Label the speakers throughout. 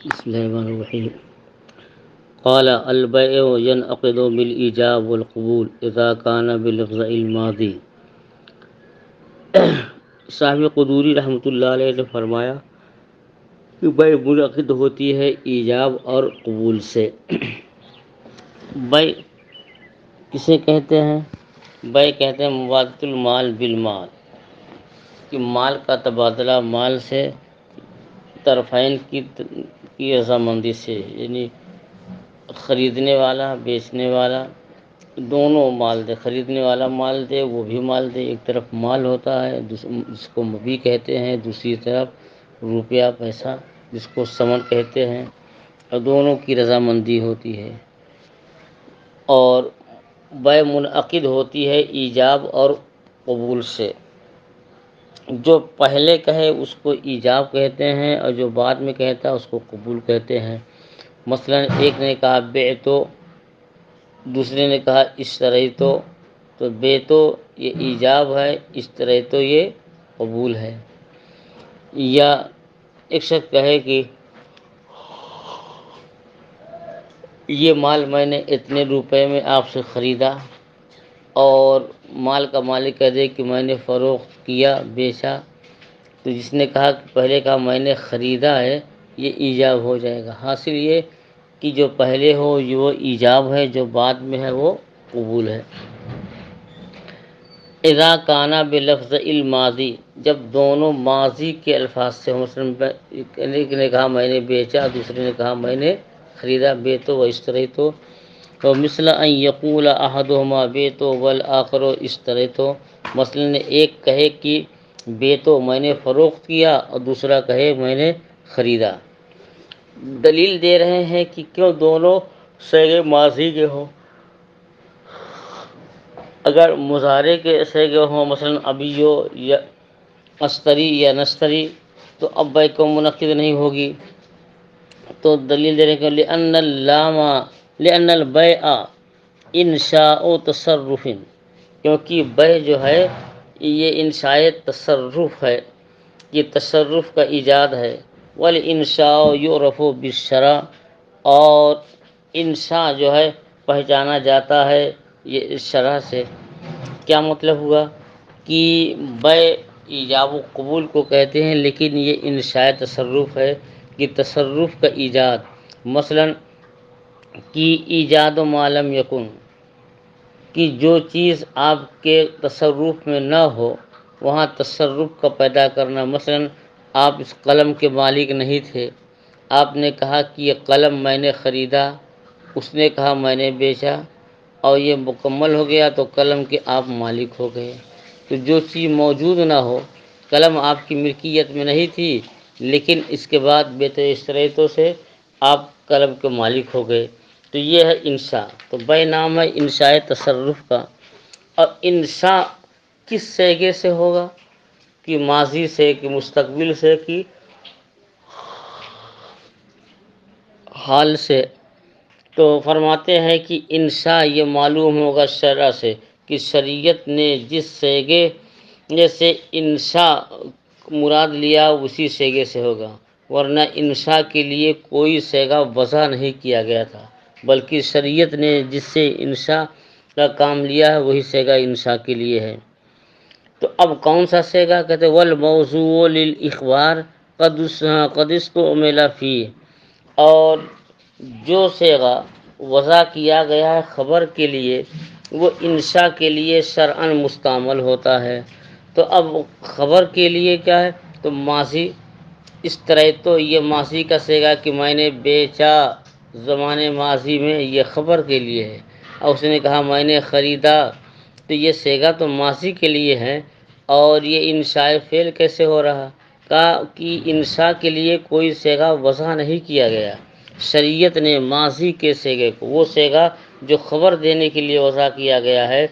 Speaker 1: بسم اللہ الرحمن الرحیم قال البيع ينعقد بالإيجاب والقبول إذا كان بلفظ الماضي۔ صاحب قدوری رحمۃ اللہ علیہ نے فرمایا کہ بیع منعقد ہوتی ہے ایجاب اور قبول سے۔ بیع کسے کہتے ہیں؟ بیع کہتے ہیں مبادلۃ المال بالمال، کہ مال کا تبادلہ مال سے طرفین کی رضامندی سے، یعنی خریدنے والا بیچنے والا دونوں مال دے، خریدنے والا مال دے وہ بھی مال دے، ایک طرف مال ہوتا ہے جس کو مبیع کہتے ہیں، دوسری طرف روپیہ پیسہ جس کو ثمن کہتے ہیں، اور دونوں کی رضامندی ہوتی ہے۔ اور بیع منعقد ہوتی ہے ایجاب اور قبول سے، جو پہلے کہے اس کو ایجاب کہتے ہیں اور جو بعد میں کہتا ہے اس کو قبول کہتے ہیں۔ مثلا ایک نے کہا بعتو، دوسرے نے کہا اشتریتو، تو بعتو یہ ایجاب ہے، اشتریتو یہ قبول ہے۔ یا ایک شخص کہے کہ یہ مال میں نے اتنے روپے میں آپ سے خریدا، اور مال کا مالک کہہ دے کہ میں نے فروخت کیا، بیچا، تو جس نے کہا کہ پہلے کہا میں نے خریدا ہے یہ ایجاب ہو جائے گا۔ حاصل یہ کہ جو پہلے ہو وہ ایجاب ہے، جو بعد میں ہے وہ قبول ہے۔ اذا کانا بلفظ الماضی، جب دونوں ماضی کے الفاظ سے، مثلا ایک نے کہا میں نے بیچا، دوسرے نے کہا میں نے خریدا، بیتو و اشتریتو، تو مثل ان یقول احدہما بیتو والآخر اشتریتو، مثلا ایک کہے کہ بیتو میں نے فروخت کیا اور دوسرا کہے میں نے خریدا۔ دلیل دے رہے ہیں کہ کیوں دونوں صیغے ماضی کے ہوں۔ اگر مضارع کے صیغے ہوں، مثلا ابیو یا اشتری یا نشتری، تو اب بیع کو منعقد نہیں ہوگی۔ تو دلیل دے رہے ہیں لأن البیع انشاء تصرف، کیونکہ بیع جو ہے یہ انشاء تصرف ہے، یہ تصرف کا ایجاد ہے۔ والانشاء یعرف بالشرع، اور انشاء جو ہے پہچانا جاتا ہے یہ شرع سے۔ کیا مطلب ہوا کہ بیع ایجاب و قبول کو کہتے ہیں، لیکن یہ انشاء تصرف ہے، کہ تصرف کا ایجاد۔ مثلا کہ ایجاد ما لم یکن، کہ جو چیز آپ کے تصرف میں نہ ہو وہاں تصرف کا پیدا کرنا۔ مثلا آپ اس قلم کے مالک نہیں تھے، آپ نے کہا کہ یہ قلم میں نے خریدا، اس نے کہا میں نے بیچا، اور یہ مکمل ہو گیا تو قلم کے آپ مالک ہو گئے۔ تو جو چیز موجود نہ ہو، قلم آپ کی ملکیت میں نہیں تھی، لیکن اس کے بعد بیع اشتریتو سے آپ قلم کے مالک ہو گئے، تو یہ ہے انشاء۔ تو بیع نام ہے انشاء تصرف کا۔ اور انشاء کس صیغے سے ہوگا؟ کہ ماضی سے، کہ مستقبل سے، کہ حال سے؟ تو فرماتے ہیں کہ انشاء یہ معلوم ہوگا شرع سے، کہ شریعت نے جس صیغے سے انشاء مراد لیا اسی صیغے سے ہوگا، ورنہ انشاء کے لیے کوئی صیغہ وضع نہیں کیا گیا تھا، بلکہ شریعت نے جس سے انشاء کا کام لیا ہے وہی صیغہ انشاء کے لیے ہے۔ تو اب کون سا صیغہ؟ کہتے ہیں والموضوع للاخبار قد استعمل فیہ، اور جو صیغہ وضع کیا گیا ہے خبر کے لیے وہ انشاء کے لیے شرعاً مستعمل ہوتا ہے۔ تو اب خبر کے لیے کیا ہے؟ تو ماضی اشتریتو یہ ماضی کا صیغہ، کہ میں نے بیچا زمانے ماضی میں، یہ خبر کے لیے ہے۔ اور اس نے کہا میں نے خریدا، تو یہ صیغہ تو ماضی کے لیے ہے، اور یہ انشاء فعل کیسے ہو رہا؟ کہا کہ انشاء کے لیے کوئی صیغہ وضع نہیں کیا گیا، شریعت نے ماضی کے صیغے کو، وہ صیغہ جو خبر دینے کے لیے وضع کیا گیا ہے،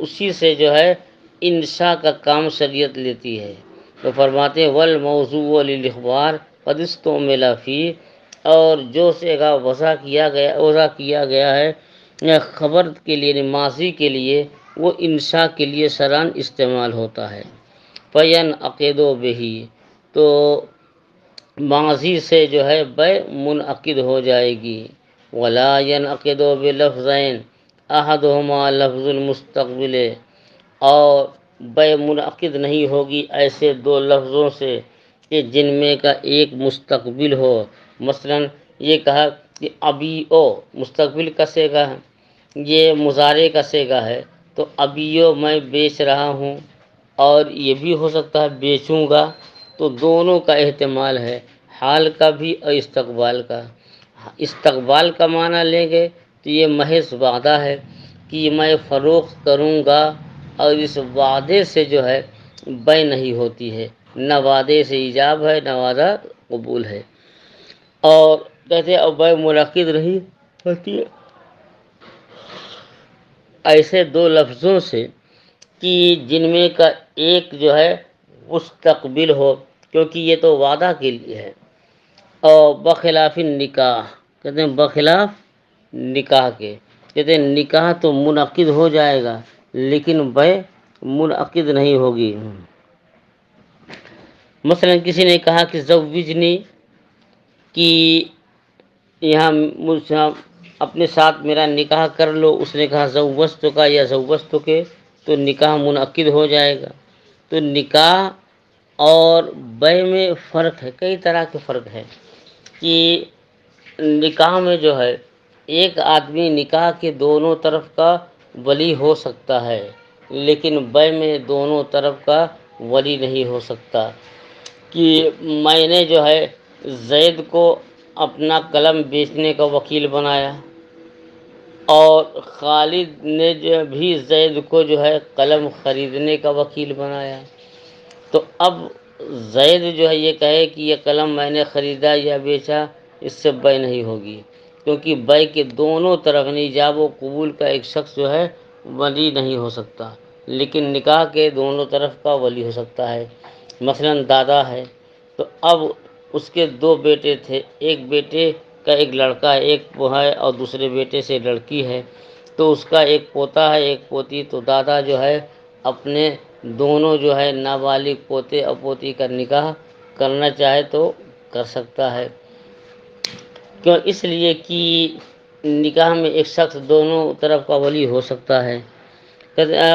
Speaker 1: اسی سے جو ہے انشاء کا کام شریعت لیتی ہے۔ تو فرماتے ہیں والموضوع للاخبار قد استعمل فیہ، اور جو صیغہ وضع کیا گیا ہے خبر کے لیے، ماضی کے لیے، وہ انشاء کے لیے شرعاً استعمال ہوتا ہے۔ فینعقد بہ، تو ماضی سے جو ہے بے منعقد ہو جائے گی۔ ولا ينعقد بلفظین احدہما لفظ المستقبل، اور بے منعقد نہیں ہوگی ایسے دو لفظوں سے کہ جن میں کا ایک مستقبل ہو۔ مثلا یہ کہا کہ ابھی او مستقبل کا صیغہ ہے، یہ مضارع کا صیغہ ہے، تو ابیو میں بیچ رہا ہوں، اور یہ بھی ہو سکتا ہے بیچوں گا، تو دونوں کا احتمال ہے، حال کا بھی اور استقبال کا۔ استقبال کا معنی لیں گے تو یہ محض وعدہ ہے کہ میں فروخت کروں گا، اور اس وعدے سے جو ہے بے نہیں ہوتی ہے، نہ وعدے سے ایجاب ہے نہ وعدہ قبول ہے۔ اور کہتے ہیں اب بے منعقد نہیں ہوتی ہے ایسے دو لفظوں سے کہ جن میں کا ایک جو ہے مستقبل ہو، کیونکہ یہ تو وعدہ کے لیے ہے۔ اور بخلاف نکاح، کہتے ہیں بخلاف نکاح کے، کہتے ہیں نکاح تو منعقد ہو جائے گا لیکن بے منعقد نہیں ہوگی۔ مثلا کسی نے کہا کہ زوجنی، کہ یہاں مجھ سے اپنے ساتھ میرا نکاح کر لو، اس نے کہا زوجتک کا یا زوجتک، تو نکاح منعقد ہو جائے گا۔ تو نکاح اور بے میں فرق ہے، کئی طرح کے فرق ہے، کہ نکاح میں جو ہے ایک آدمی نکاح کے دونوں طرف کا ولی ہو سکتا ہے، لیکن بے میں دونوں طرف کا ولی نہیں ہو سکتا۔ کہ میں نے جو ہے زید کو اپنا قلم بیچنے کا وکیل بنایا، اور خالد نے جو بھی زید کو جو ہے قلم خریدنے کا وکیل بنایا، تو اب زید جو ہے یہ کہے کہ یہ قلم میں نے خریدا یا بیچا، اس سے بے نہیں ہوگی، کیونکہ بے کے دونوں طرف ایجاب و قبول کا ایک شخص جو ہے ولی نہیں ہو سکتا، لیکن نکاح کے دونوں طرف کا ولی ہو سکتا ہے۔ مثلا دادا ہے، تو اب اس کے دو بیٹے تھے، ایک بیٹے کا ایک لڑکا ہے، ایک وہ ہے، اور دوسرے بیٹے سے لڑکی ہے، تو اس کا ایک پوتا ہے ایک پوتی، تو دادا جو ہے اپنے دونوں جو ہے نابالغ پوتے اور پوتی کا نکاح کرنا چاہے تو کر سکتا ہے۔ کیوں؟ اس لیے کہ نکاح میں ایک شخص دونوں طرف کا ولی ہو سکتا ہے۔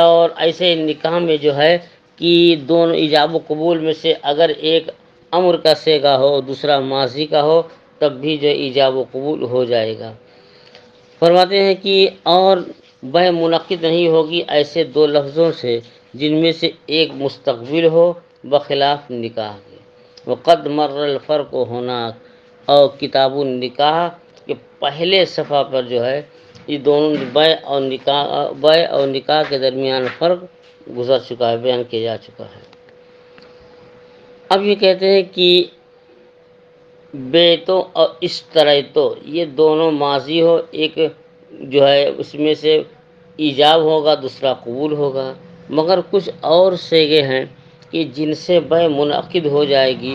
Speaker 1: اور ایسے نکاح میں جو ہے کہ دونوں ایجاب و قبول میں سے اگر ایک امر کا صیغہ ہو دوسرا ماضی کا ہو، تب بھی جو ایجاب و قبول ہو جائے گا۔ فرماتے ہیں کہ اور بے منعقد نہیں ہوگی ایسے دو لفظوں سے جن میں سے ایک مستقبل ہو بخلاف نکاح کے۔ وقد مر الفرق ہناک، اور کتاب النکاح کے پہلے صفحہ پر جو ہے یہ دونوں بے اور نکاح کے درمیان فرق گزر چکا ہے، بیان کیا جا چکا ہے۔ اب یہ کہتے ہیں کہ بیتو اور اشتریتو، یہ دونوں ماضی ہو، ایک جو ہے اس میں سے ایجاب ہوگا دوسرا قبول ہوگا، مگر کچھ اور صیغے ہیں کہ جن سے بے منعقد ہو جائے گی،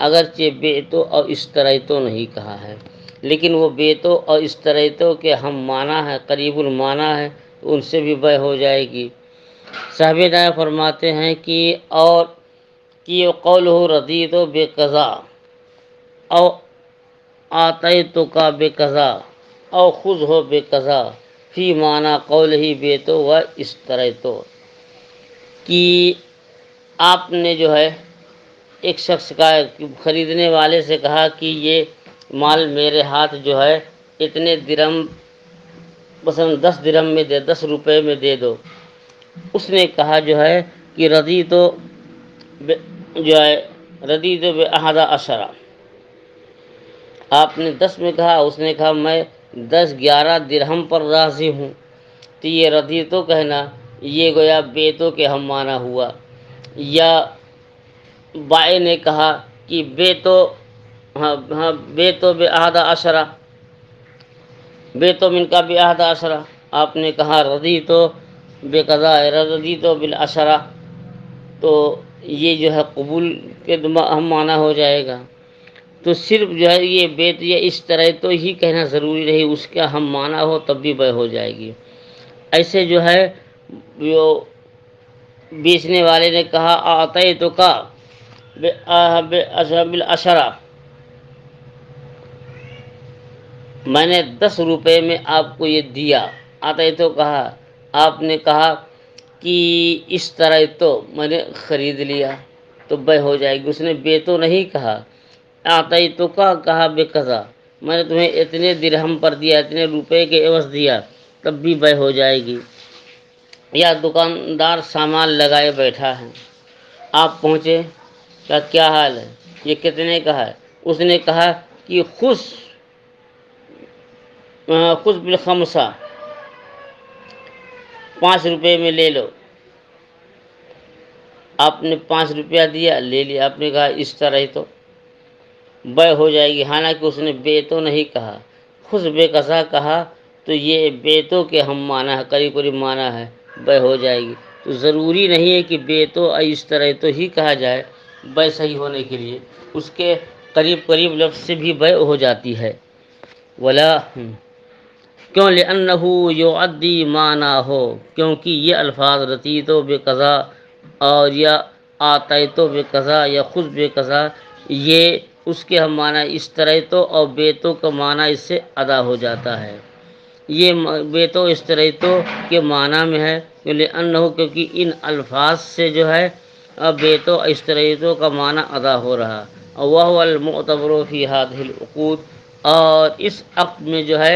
Speaker 1: اگرچہ بیتو اور اشتریتو نہیں کہا ہے، لیکن وہ بیتو اور اشتریتو کے ہم معنی ہے، قریب المعنی ہے، ان سے بھی بے ہو جائے گی۔ صاحب نائے فرماتے ہیں کہ اور کہ قولہ رضیت بے قضا او آتیتک بے قضا او خذہ بے قضا فی معنی قولہ بیتو و اشتریتو، کہ آپ نے جو ہے ایک شخص کا خریدنے والے سے کہا کہ یہ مال میرے ہاتھ جو ہے اتنے درم، مثلا 10 درم میں دے، 10 روپے میں دے دو۔ اس نے کہا جو ہے کہ رضیت جو ہے رضیت بأحد عشرہ، آپ نے 10 میں کہا، اس نے کہا میں 11 درہم پر راضی ہوں، تو یہ رضیتو کہنا یہ گویا بیتو کے ہم معنی ہوا۔ یا بائے نے کہا کہ بیتو بیتو بأحد عشرہ، بیتو من کا بأحد عشرہ، آپ نے کہا رضیتو بے قضا رضیتو بالعشرہ، تو یہ جو ہے قبول کے ہم معنی ہو جائے گا۔ تو صرف جو ہے یہ بیت یا اس طرح تو ہی کہنا ضروری نہیں، اس کا ہم معنی ہو تب بھی بے ہو جائے گی۔ ایسے جو ہے جو بیچنے والے نے کہا آتیتک بالعشرہ، میں نے 10 روپے میں آپ کو یہ دیا، آتا تو کہا، آپ نے کہا کہ اس طرح تو میں نے خرید لیا تو بے ہو جائے گی۔ اس نے بے تو نہیں کہا، آتا تو کا کہا بے قضا، میں نے تمہیں اتنے درہم پر دیا، اتنے روپے کے عوض دیا، تب بھی بے ہو جائے گی۔ یا دکاندار سامان لگائے بیٹھا ہے، آپ پہنچے، کیا حال ہے، یہ کتنے کا ہے؟ اس نے کہا کہ خود بالخمسہ، 5 روپے میں لے لو۔ آپ نے 5 روپیہ دیا، لے لیا۔ آپ نے کہا اس طرح ہی تو بے ہو جائے گی، حالانکہ اس نے بے تو نہیں کہا، خود بے قضا کہا، تو یہ بے تو کے ہم معنی ہے، قریب قریب معنی ہے، بے ہو جائے گی۔ تو ضروری نہیں ہے کہ بے تو اس طرح تو ہی کہا جائے بے صحیح ہونے کے لیے، اس کے قریب قریب لفظ سے بھی بے ہو جاتی ہے۔ ولا کیوں؟ لأنہ یعدی معنی ہو، کیونکہ یہ الفاظ رتیت و بے قضا اور یا آتیت و بے قضا یا خود بے قضا، یہ اس کے ہم معنی اس طرح تو اور بے تو کا معنی اس سے ادا ہو جاتا ہے۔ یہ بے تو اس طرح تو کے معنی میں ہے، لأنہ کیونکہ ان الفاظ سے جو ہے بے تو اس طرح تو کا معنی ادا ہو رہا، وهو المعتبر فی هذه العقود، اور اس عقد میں جو ہے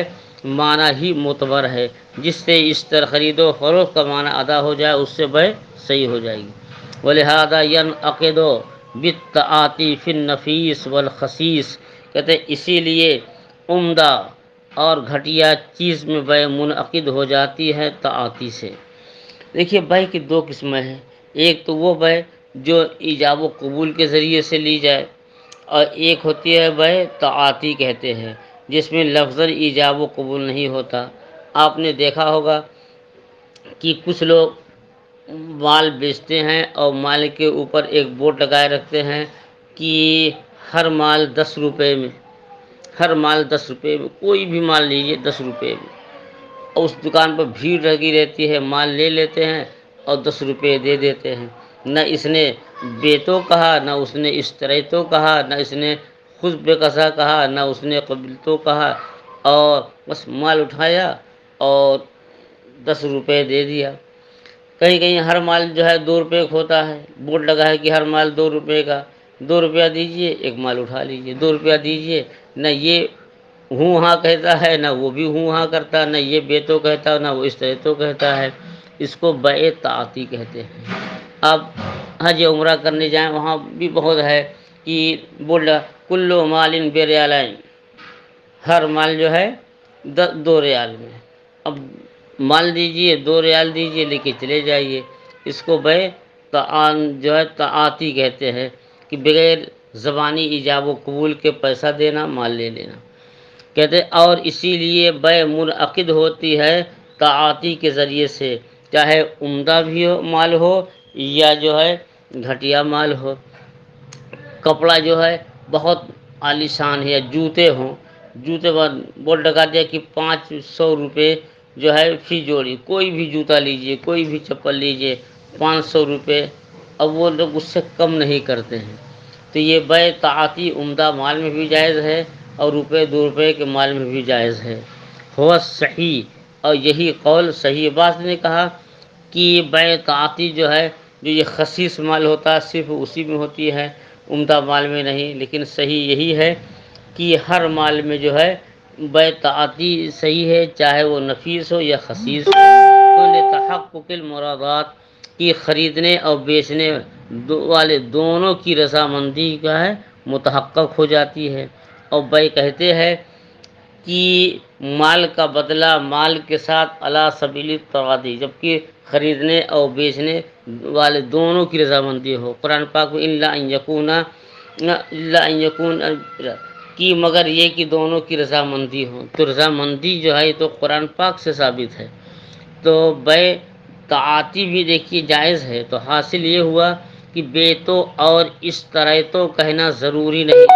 Speaker 1: معنی ہی معتبر ہے، جس سے اس طرح خرید و فروخت کا معنی ادا ہو جائے، اس سے بے صحیح ہو جائے گی۔ ولہذا ينعقد بالتعاطی فی النفیس والخسیس، کہتے ہیں اسی لیے عمدہ اور گھٹیا چیز میں بے منعقد ہو جاتی ہے تعاطی سے۔ دیکھیے بے کی 2 قسمیں ہیں، ایک تو وہ بے جو ایجاب و قبول کے ذریعے سے لی جائے، اور ایک ہوتی ہے بے تعاطی کہتے ہیں، جس میں لفظاً ایجاب و قبول نہیں ہوتا۔ آپ نے دیکھا ہوگا کہ کچھ لوگ مال بیچتے ہیں اور مال کے اوپر ایک بورڈ لگائے رکھتے ہیں کہ ہر مال 10 روپے میں، ہر مال 10 روپے میں، کوئی بھی مال لیجیے 10 روپے میں، اور اس دکان پر بھیڑ لگی رہتی ہے، مال لے لیتے ہیں اور 10 روپے دے دیتے ہیں۔ نہ اس نے بے تو کہا، نہ اس نے اس طرح تو کہا، نہ اس نے خود بے قضا کہا، نہ اس نے قبل تو کہا، اور بس مال اٹھایا اور 10 روپے دے دیا۔ کہیں کہیں ہر مال جو ہے 2 روپے کا ہوتا ہے، بورڈ لگا ہے کہ ہر مال 2 روپے کا، 2 روپیہ دیجئے ایک مال اٹھا لیجئے، 2 روپیہ دیجئے۔ نہ یہ ہوں ہاں کہتا ہے، نہ وہ بھی ہوں ہاں کرتا، نہ یہ بے تو کہتا، نہ وہ اس طرح تو کہتا ہے۔ اس کو بے تعاطی کہتے ہیں۔ اب حج عمرہ کرنے جائیں، وہاں بھی بہت ہے کہ بورڈ لگا کل مال بریالین، ہر مال جو ہے 2 ریال میں، اب مال دیجئے 2 ریال دیجئے، لے کے چلے جائیے۔ اس کو بے جو ہے تعاطی کہتے ہیں، کہ بغیر زبانی ایجاب و قبول کے پیسہ دینا، مال لے لینا کہتے ہیں۔ اور اسی لیے بے منعقد ہوتی ہے تعاطی کے ذریعے سے، چاہے عمدہ بھی ہو مال ہو یا جو ہے گھٹیا مال ہو۔ کپڑا جو ہے بہت عالی شان ہے، یا جوتے ہوں، جوتے پر بورڈ لگا دیا کہ 500 روپے جو ہے فی جوڑی، کوئی بھی جوتا لیجئے، کوئی بھی چپل لیجئے، 500 روپے، اب وہ لوگ اس سے کم نہیں کرتے ہیں۔ تو یہ بے تعاطی عمدہ مال میں بھی جائز ہے اور روپے 2 روپے کے مال میں بھی جائز ہے۔ ہوا صحیح، اور یہی قول صحیح بات نے کہا کہ بے تعاطی جو ہے، جو یہ خسیس مال ہوتا ہے صرف اسی میں ہوتی ہے، عمدہ مال میں نہیں۔ لیکن صحیح یہی ہے کہ ہر مال میں جو ہے بے تعاطی صحیح ہے، چاہے وہ نفیس ہو یا خسیس ہو۔ تو لتحقق المرادات، کی خریدنے اور بیچنے والے دونوں کی رضامندی کا ہے متحقق ہو جاتی ہے۔ اور بے کہتے ہیں کہ مال کا بدلہ مال کے ساتھ علی سبیل التراضی، جبکہ خریدنے اور بیچنے والے دونوں کی رضامندی ہو۔ قرآن پاک میں الا ان یکون کی، مگر یہ کہ دونوں کی رضامندی ہو، تو رضامندی جو ہے تو قرآن پاک سے ثابت ہے۔ تو بے تعاطی بھی دیکھیے جائز ہے، تو حاصل یہ ہوا کہ بے تو اور اس طرح تو کہنا ضروری نہیں،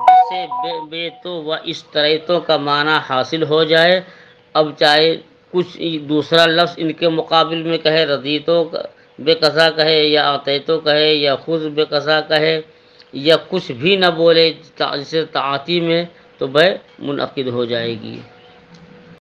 Speaker 1: جس سے بے تو و اس طرح تو کا معنی حاصل ہو جائے۔ اب چاہے کچھ دوسرا لفظ ان کے مقابل میں کہے، رضیتو بے قضا کہے، یا آتیتو کہے، یا خود بے قضا کہے، یا کچھ بھی نہ بولے، جسے تعاطی میں تو بیع منعقد ہو جائے گی۔